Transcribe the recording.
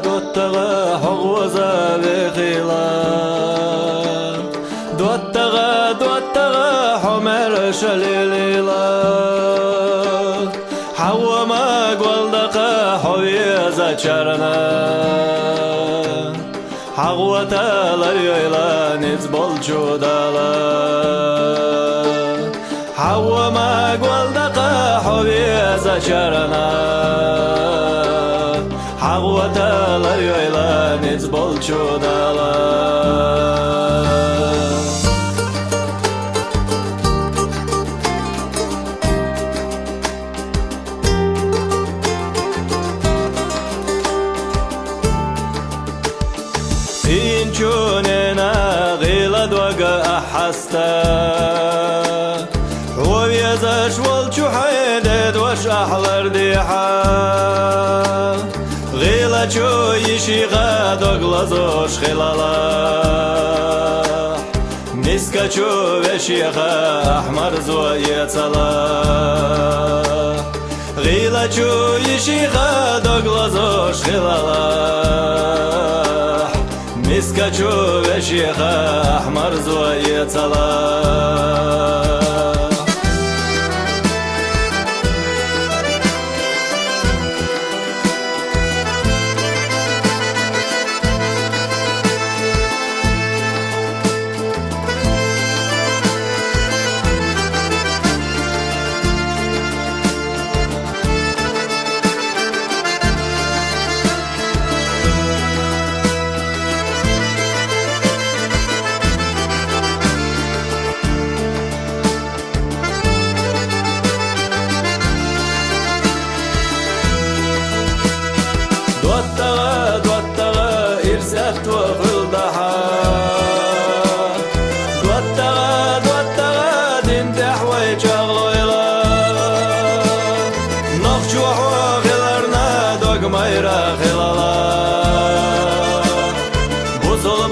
دوتغا حغوزا بخيلا دوتغا حمر شليلا حوما قولدقا حويزا چرنا حغوتا ليلا نزبل جودالا حوما قولدقا حويزا چرنا حغوتا ليلا نزبل جودالا إنجوننا غيلا دوغا أحستا وبيزاش والجحيد وش أحلر ديحا غيلا جو يشيغا دوغلازوش خلالا نسكا جو وشيغا أحمر زوية صلا غيلا جو يشيغا دوغلازوش خلالا مسكачу вешиха أحمر زوية صلاح دوتغا إرسات وفلدحا دوتغا دندح ويجغلويلا نخجوحو خلرنا دوغ ميرا خلالا بوصل